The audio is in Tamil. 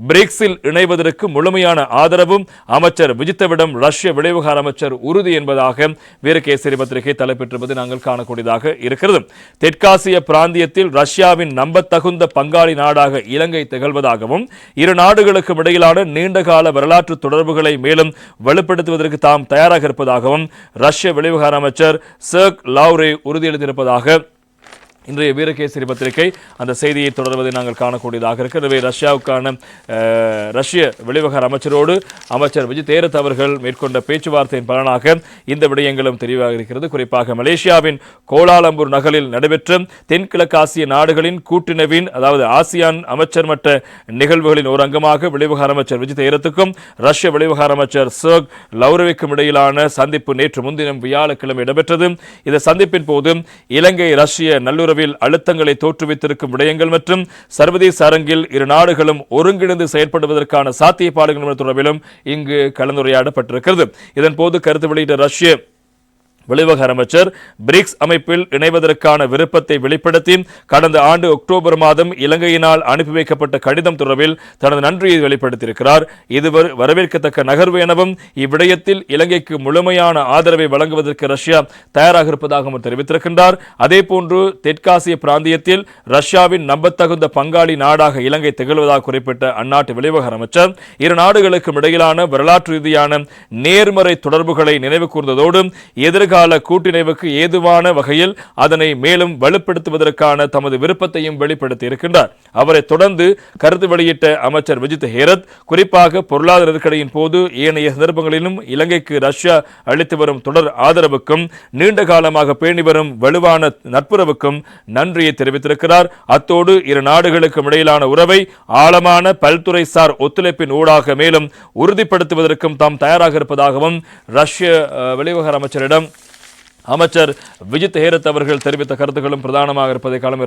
பிரிக்ஸில் இணைவதற்கு முழுமையான ஆதரவும் அமைச்சர் விஜித்தவிடம் ரஷ்ய வெளிவிவகார அமைச்சர் உறுதி என்பதாக வீரகேசரி பத்திரிகை தலைப்பெற்றிருப்பது நாங்கள் காணக்கூடியதாக இருக்கிறது. தெற்காசிய பிராந்தியத்தில் ரஷ்யாவின் நம்பத்தகுந்த பங்காளி நாடாக இலங்கை திகழ்வதாகவும் இரு நாடுகளுக்கும் இடையிலான நீண்டகால வரலாற்று தொடர்புகளை மேலும் வலுப்படுத்துவதற்கு தாம் தயாராக இருப்பதாகவும் ரஷ்ய வெளிவிவகார அமைச்சர் சர்க் லாவ்ரே உறுதியளித்திருப்பதாக இன்றைய வீரகேசரி பத்திரிகை அந்த செய்தியை தொடர்வதை நாங்கள் காணக்கூடியதாக இருக்கிறது. ரஷ்யாவுக்கான ரஷ்ய வெளிவிவகார அமைச்சரோடு அமைச்சர் விஜய் தேரத் அவர்கள் மேற்கொண்ட பேச்சுவார்த்தையின் பலனாக இந்த விடயங்களும் தெளிவாக இருக்கிறது. குறிப்பாக மலேசியாவின் கோலாலம்பூர் நகரில் நடைபெற்ற தென்கிழக்காசிய நாடுகளின் கூட்டினவின் அதாவது ஆசியான் அமைச்சர் மட்ட நிகழ்வுகளின் ஒரு அங்கமாக வெளிவிவகார அமைச்சர் விஜய் தேரத்துக்கும் ரஷ்ய வெளிவிவகார அமைச்சர் சர்க் லவ்ரோவிற்கும் இடையிலான சந்திப்பு நேற்று முன்தினம் வியாழக்கிழமை இடம்பெற்றது. இந்த சந்திப்பின் போது இலங்கை ரஷ்ய நல்லுறவு அழுத்தங்களை தோற்றுவித்திருக்கும் விடயங்கள் மற்றும் சர்வதேச அரங்கில் இரு நாடுகளும் ஒருங்கிணைந்து செயற்படுவதற்கான சாத்தியப்பாடுகள் தொடர்பிலும் இங்கு கலந்துரையாடப்பட்டிருக்கிறது. இதன் போது கருத்து வெளியிட்ட ரஷ்ய வெளிவிவகார அமைச்சர் பிரிக்ஸ் அமைப்பில் இணைவதற்கான விருப்பத்தை வெளிப்படுத்தி கடந்த ஆண்டு அக்டோபர் மாதம் இலங்கையினால் அனுப்பி வைக்கப்பட்ட கடிதம் தொடர்பில் தனது நன்றியை வெளிப்படுத்தியிருக்கிறார். இது வரவேற்கத்தக்க நகர்வு எனவும் இவ்விடயத்தில் இலங்கைக்கு முழுமையான ஆதரவை வழங்குவதற்கு ரஷ்யா தயாராக இருப்பதாகவும் தெரிவித்திருக்கின்றார். அதேபோன்று தெற்காசிய பிராந்தியத்தில் ரஷ்யாவின் நம்பத்தகுந்த பங்காளி நாடாக இலங்கை திகழ்வதாக குறிப்பிட்ட அந்நாட்டு வெளிவிவகார அமைச்சர் இரு நாடுகளுக்கும் இடையிலான வரலாற்று ரீதியான நேர்மறை தொடர்புகளை நினைவு கூர்ந்ததோடு எதிர்கால கூட்டிணைவுக்கு ஏதுவான வகையில் அதனை மேலும் வலுப்படுத்துவதற்கான தமது விருப்பத்தையும் வெளிப்படுத்தி இருக்கின்றார். அவரை தொடர்ந்து கருத்து வெளியிட்ட அமைச்சர் விஜித் ஹேரத் குறிப்பாக பொருளாதார நெருக்கடியின் போது ஏனைய சந்தர்ப்பங்களிலும் இலங்கைக்கு ரஷ்யா அளித்து வரும் தொடர் ஆதரவுக்கும் நீண்ட காலமாக பேணி வரும் வலுவான நட்புறவுக்கும் நன்றியை தெரிவித்திருக்கிறார். அத்தோடு இரு நாடுகளுக்கும் இடையிலான உறவை ஆழமான பல்துறை சார் ஒத்துழைப்பின் ஊடாக மேலும் உறுதிப்படுத்துவதற்கும் தாம் தயாராக இருப்பதாகவும் ரஷ்ய வெளிவிவகார அமைச்சரிடம் அமைச்சர் விஜித் ஹேரத் அவர்கள் தெரிவித்த கருத்துக்களும் பிரதானமாக இருப்பதை காலம்